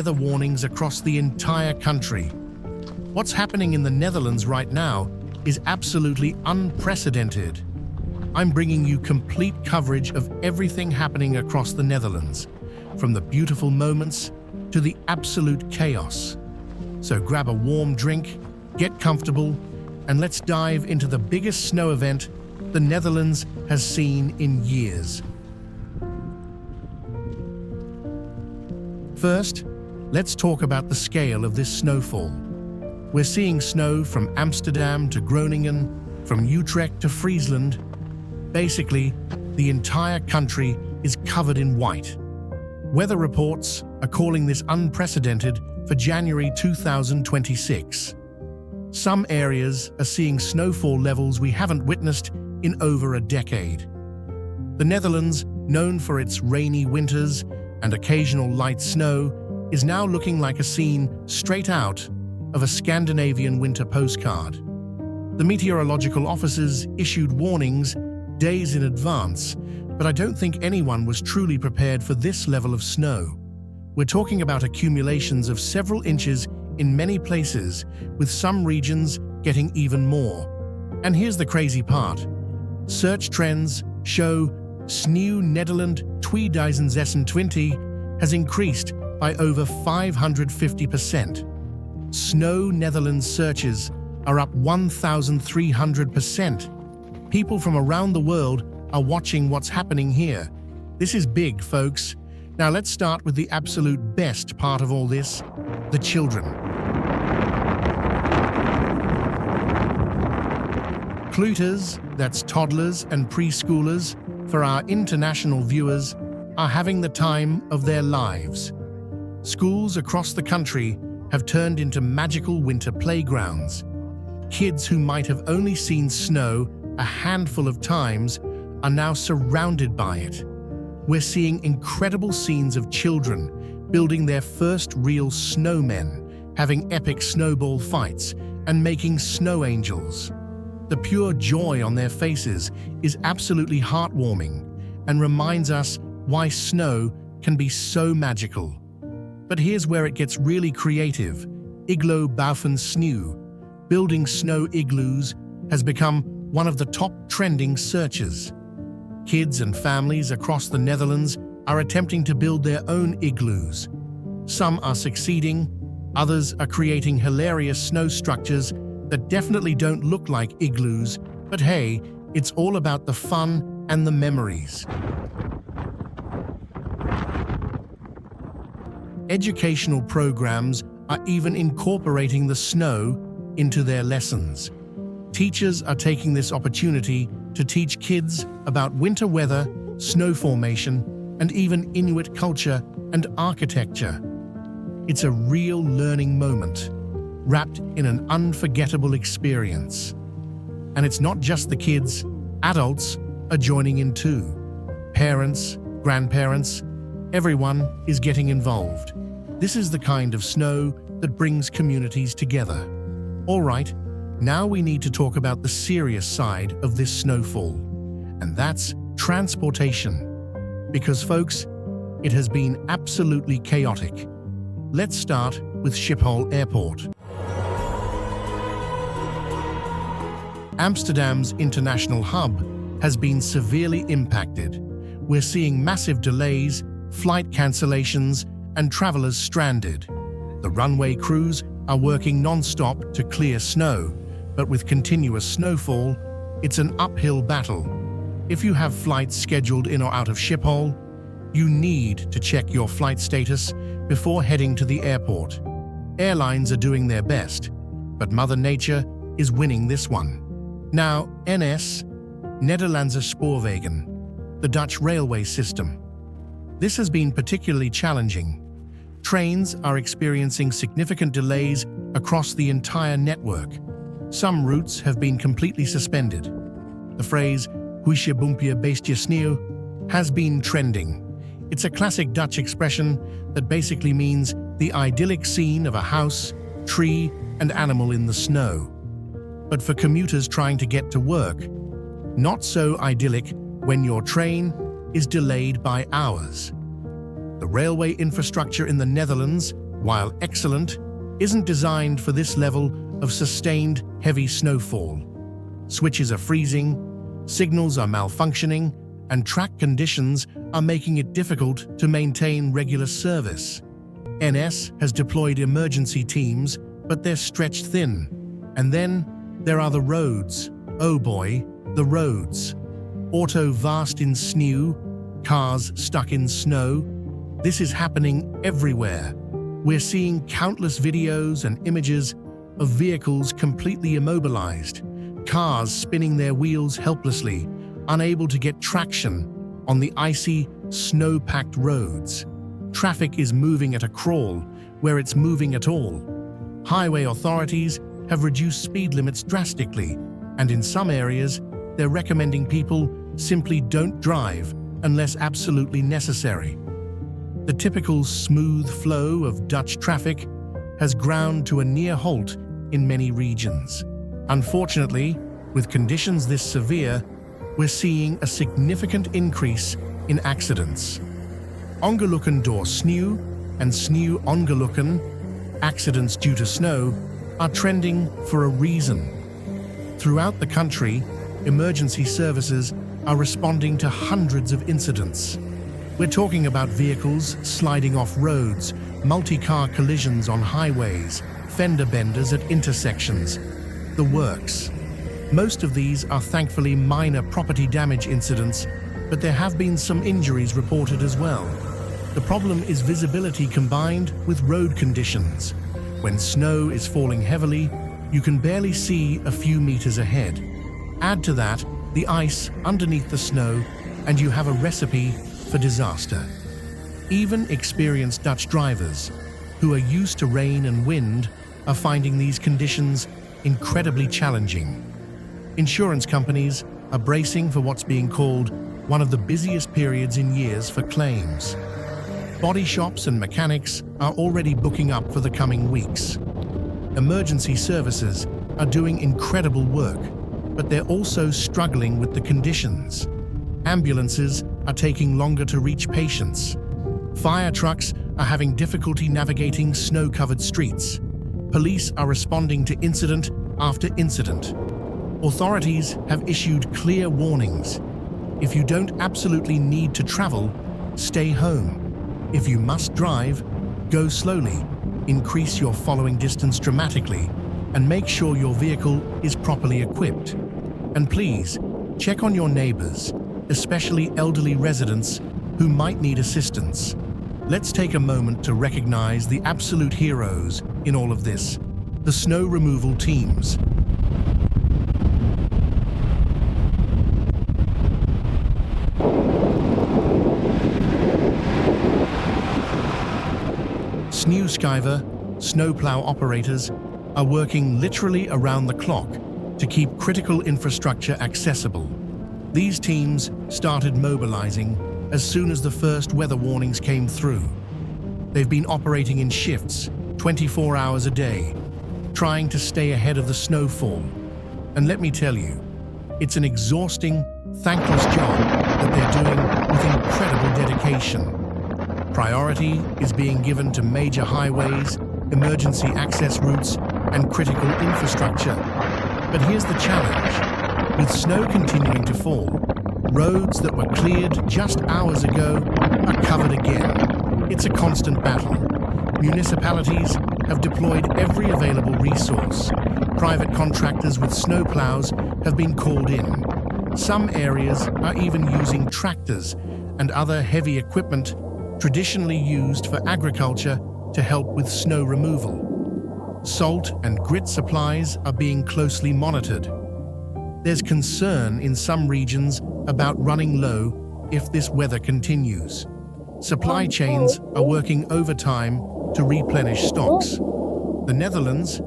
weather warnings across the entire country. What's happening in the Netherlands right now is absolutely unprecedented. I'm bringing you complete coverage of everything happening across the Netherlands, from the beautiful moments to the absolute chaos. So grab a warm drink, get comfortable, and let's dive into the biggest snow event the Netherlands has seen in years. First, let's talk about the scale of this snowfall. We're seeing snow from Amsterdam to Groningen, from Utrecht to Friesland. Basically, the entire country is covered in white. Weather reports are calling this unprecedented for January 2026. Some areas are seeing snowfall levels we haven't witnessed in over a decade. The Netherlands, known for its rainy winters and occasional light snow, is now looking like a scene straight out of a Scandinavian winter postcard. The meteorological offices issued warnings days in advance, but I don't think anyone was truly prepared for this level of snow. We're talking about accumulations of several inches in many places, with some regions getting even more. And here's the crazy part. Search trends show Sneeuw Nederland 2020 has increased by over 550%. Snow Netherlands searches are up 1,300%. People from around the world are watching what's happening here. This is big, folks. Now let's start with the absolute best part of all this, the children. Kleuters, that's toddlers and preschoolers, for our international viewers, are having the time of their lives. Schools across the country have turned into magical winter playgrounds. Kids who might have only seen snow a handful of times are now surrounded by it. We're seeing incredible scenes of children building their first real snowmen, having epic snowball fights, and making snow angels. The pure joy on their faces is absolutely heartwarming and reminds us why snow can be so magical. But here's where it gets really creative. Igloo bouwen sneeuw, building snow igloos, has become one of the top trending searches. Kids and families across the Netherlands are attempting to build their own igloos. Some are succeeding, others are creating hilarious snow structures that definitely don't look like igloos, but hey, it's all about the fun and the memories. Educational programs are even incorporating the snow into their lessons. Teachers are taking this opportunity to teach kids about winter weather, snow formation, and even Inuit culture and architecture. It's a real learning moment, wrapped in an unforgettable experience. And it's not just the kids, adults are joining in too. Parents, grandparents, everyone is getting involved. This is the kind of snow that brings communities together. All right, now we need to talk about the serious side of this snowfall, and that's transportation. Because folks, it has been absolutely chaotic. Let's start with Schiphol Airport. Amsterdam's international hub has been severely impacted. We're seeing massive delays, flight cancellations, and travelers stranded. The runway crews are working non-stop to clear snow, but with continuous snowfall, it's an uphill battle. If you have flights scheduled in or out of Schiphol, you need to check your flight status before heading to the airport. Airlines are doing their best, but Mother Nature is winning this one. Now, NS, Nederlandse Spoorwegen, the Dutch railway system. This has been particularly challenging. Trains are experiencing significant delays across the entire network. Some routes have been completely suspended. The phrase, "Huisje boompje beestje sneeuw," has been trending. It's a classic Dutch expression that basically means the idyllic scene of a house, tree, and animal in the snow. But for commuters trying to get to work, not so idyllic when your train is delayed by hours. The railway infrastructure in the Netherlands, while excellent, isn't designed for this level of sustained heavy snowfall. Switches are freezing, signals are malfunctioning, and track conditions are making it difficult to maintain regular service. NS has deployed emergency teams, but they're stretched thin. And then there are the roads. Oh boy, the roads. Auto vast in sneeuw, cars stuck in snow. This is happening everywhere. We're seeing countless videos and images of vehicles completely immobilized, cars spinning their wheels helplessly, unable to get traction on the icy, snow-packed roads. Traffic is moving at a crawl where it's moving at all. Highway authorities have reduced speed limits drastically, and in some areas, they're recommending people simply don't drive unless absolutely necessary. The typical smooth flow of Dutch traffic has ground to a near halt in many regions. Unfortunately, with conditions this severe, we're seeing a significant increase in accidents. Ongelukken door sneeuw and sneeuw ongelukken, accidents due to snow, are trending for a reason. Throughout the country, emergency services are responding to hundreds of incidents. We're talking about vehicles sliding off roads, multi-car collisions on highways, fender benders at intersections, the works. Most of these are thankfully minor property damage incidents, but there have been some injuries reported as well. The problem is visibility combined with road conditions. When snow is falling heavily, you can barely see a few meters ahead. Add to that the ice underneath the snow, and you have a recipe for disaster. Even experienced Dutch drivers, who are used to rain and wind, are finding these conditions incredibly challenging. Insurance companies are bracing for what's being called one of the busiest periods in years for claims. Body shops and mechanics are already booking up for the coming weeks. Emergency services are doing incredible work, but they're also struggling with the conditions. Ambulances are taking longer to reach patients. Fire trucks are having difficulty navigating snow-covered streets. Police are responding to incident after incident. Authorities have issued clear warnings. If you don't absolutely need to travel, stay home. If you must drive, go slowly, increase your following distance dramatically, and make sure your vehicle is properly equipped. And please, check on your neighbors, especially elderly residents who might need assistance. Let's take a moment to recognize the absolute heroes in all of this, the snow removal teams. Sneeuwskyver, snowplow operators, are working literally around the clock to keep critical infrastructure accessible. These teams started mobilizing as soon as the first weather warnings came through. They've been operating in shifts, 24 hours a day, trying to stay ahead of the snowfall. And let me tell you, it's an exhausting, thankless job that they're doing with incredible dedication. Priority is being given to major highways, emergency access routes, and critical infrastructure. But here's the challenge. With snow continuing to fall, roads that were cleared just hours ago are covered again. It's a constant battle. Municipalities have deployed every available resource. Private contractors with snowplows have been called in. Some areas are even using tractors and other heavy equipment traditionally used for agriculture to help with snow removal. Salt and grit supplies are being closely monitored. There's concern in some regions about running low if this weather continues. Supply chains are working overtime to replenish stocks. The Netherlands,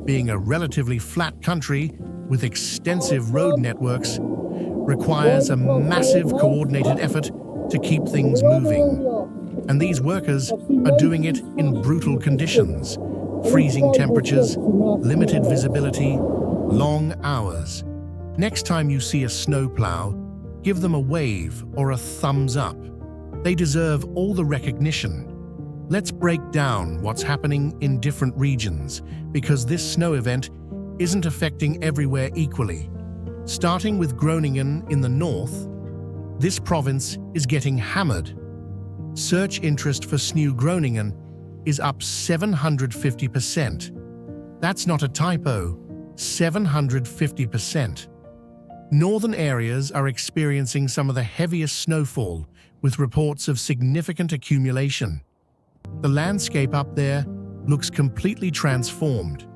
being a relatively flat country with extensive road networks, requires a massive coordinated effort to keep things moving. And these workers are doing it in brutal conditions: freezing temperatures, limited visibility, long hours. Next time you see a snowplow, give them a wave or a thumbs up. They deserve all the recognition. Let's break down what's happening in different regions, because this snow event isn't affecting everywhere equally. Starting with Groningen in the north, this province is getting hammered. Search interest for Sneeuw Groningen is up 750%. That's not a typo, 750%. Northern areas are experiencing some of the heaviest snowfall, with reports of significant accumulation. The landscape up there looks completely transformed.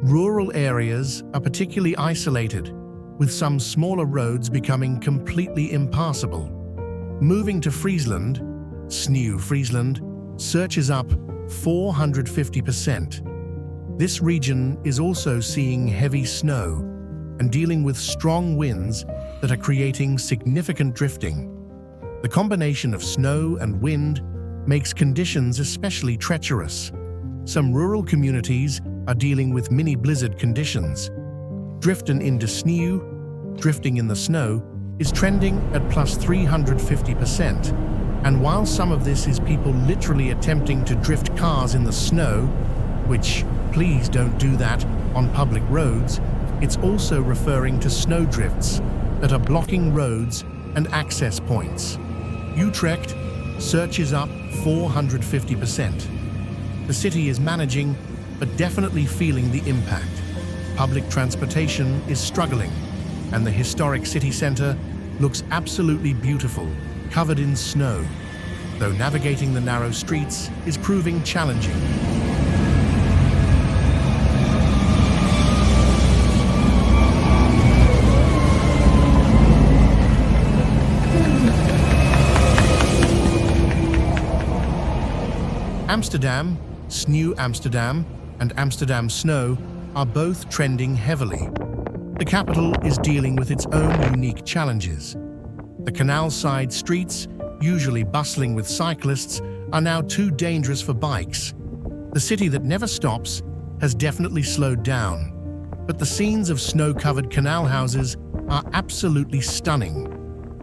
Rural areas are particularly isolated, with some smaller roads becoming completely impassable. Moving to Friesland, Sneeuw Friesland, search is up 450%. This region is also seeing heavy snow and dealing with strong winds that are creating significant drifting. The combination of snow and wind makes conditions especially treacherous. Some rural communities are dealing with mini blizzard conditions. Driften in de sneeuw, drifting in the snow, is trending at plus 350%. And while some of this is people literally attempting to drift cars in the snow, which please don't do that on public roads, it's also referring to snow drifts that are blocking roads and access points. Utrecht, search is up 450%. The city is managing, but definitely feeling the impact. Public transportation is struggling, and the historic city centre looks absolutely beautiful, covered in snow, though navigating the narrow streets is proving challenging. Amsterdam, Sneeuw Amsterdam, and Amsterdam Snow are both trending heavily. The capital is dealing with its own unique challenges. The canal-side streets, usually bustling with cyclists, are now too dangerous for bikes. The city that never stops has definitely slowed down, but the scenes of snow-covered canal houses are absolutely stunning.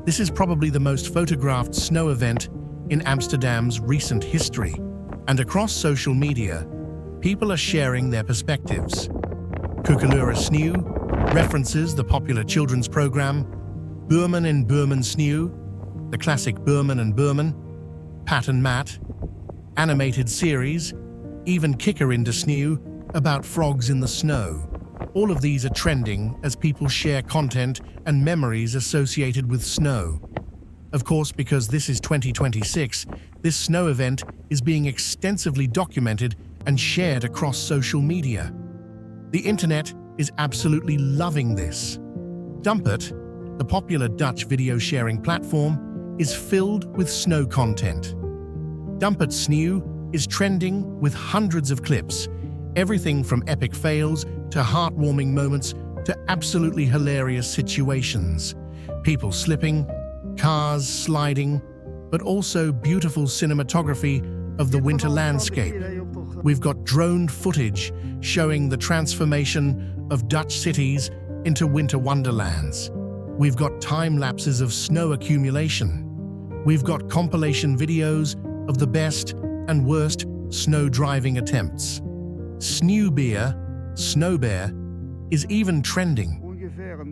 This is probably the most photographed snow event in Amsterdam's recent history. And across social media, people are sharing their perspectives. Koekelure Sneeuw references the popular children's program, Buurman en Buurman Sneeuw, the classic Buurman and Buurman, Pat and Matt, animated series, even Kikker in de Sneeuw, about frogs in the snow. All of these are trending as people share content and memories associated with snow. Of course, because this is 2026, this snow event is being extensively documented and shared across social media. The internet is absolutely loving this. Dumpert, the popular Dutch video sharing platform, is filled with snow content. Dumpert Sneeuw is trending with hundreds of clips, everything from epic fails to heartwarming moments to absolutely hilarious situations. People slipping, cars sliding, but also beautiful cinematography of the winter landscape. We've got drone footage showing the transformation of Dutch cities into winter wonderlands. We've got time lapses of snow accumulation. We've got compilation videos of the best and worst snow driving attempts. Sneeuwbeer, snow bear, is even trending.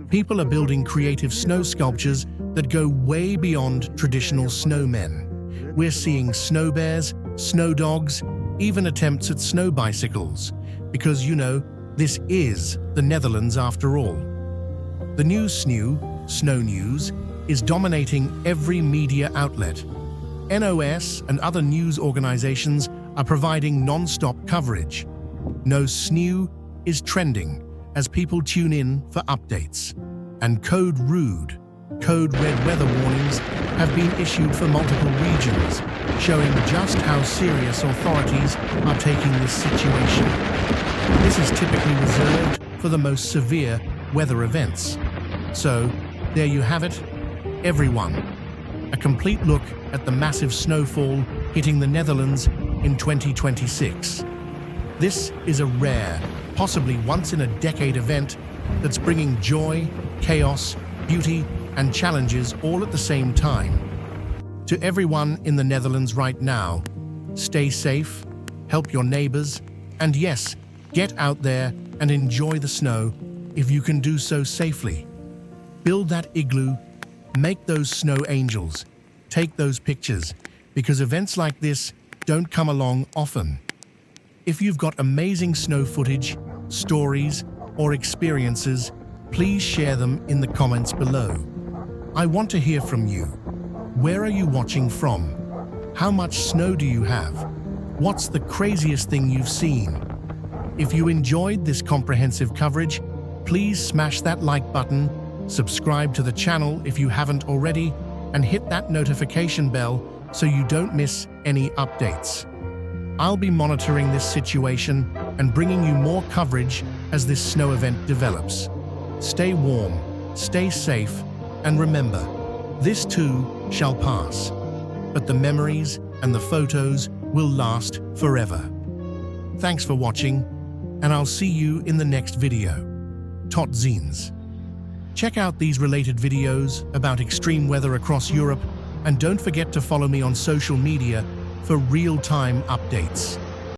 People are building creative snow sculptures that go way beyond traditional snowmen. We're seeing snow bears, snow dogs, even attempts at snow bicycles, because this is the Netherlands after all. The news Sneeuw, Snow News, is dominating every media outlet. NOS and other news organizations are providing non-stop coverage. No Sneeuw is trending as people tune in for updates. And Code Rude, Code Red weather warnings have been issued for multiple regions, showing just how serious authorities are taking this situation. This is typically reserved for the most severe weather events. So, there you have it, everyone. A complete look at the massive snowfall hitting the Netherlands in 2026. This is a rare, possibly once-in-a-decade event that's bringing joy, chaos, beauty, and challenges all at the same time. To everyone in the Netherlands right now, stay safe, help your neighbors, and yes, get out there and enjoy the snow if you can do so safely. Build that igloo, make those snow angels, take those pictures, because events like this don't come along often. If you've got amazing snow footage, stories, or experiences, please share them in the comments below. I want to hear from you. Where are you watching from? How much snow do you have? What's the craziest thing you've seen? If you enjoyed this comprehensive coverage, please smash that like button, subscribe to the channel if you haven't already, and hit that notification bell so you don't miss any updates. I'll be monitoring this situation and bringing you more coverage as this snow event develops. Stay warm, stay safe, and remember, this too shall pass. But the memories and the photos will last forever. Thanks for watching, and I'll see you in the next video. Tot ziens. Check out these related videos about extreme weather across Europe, and don't forget to follow me on social media for real-time updates.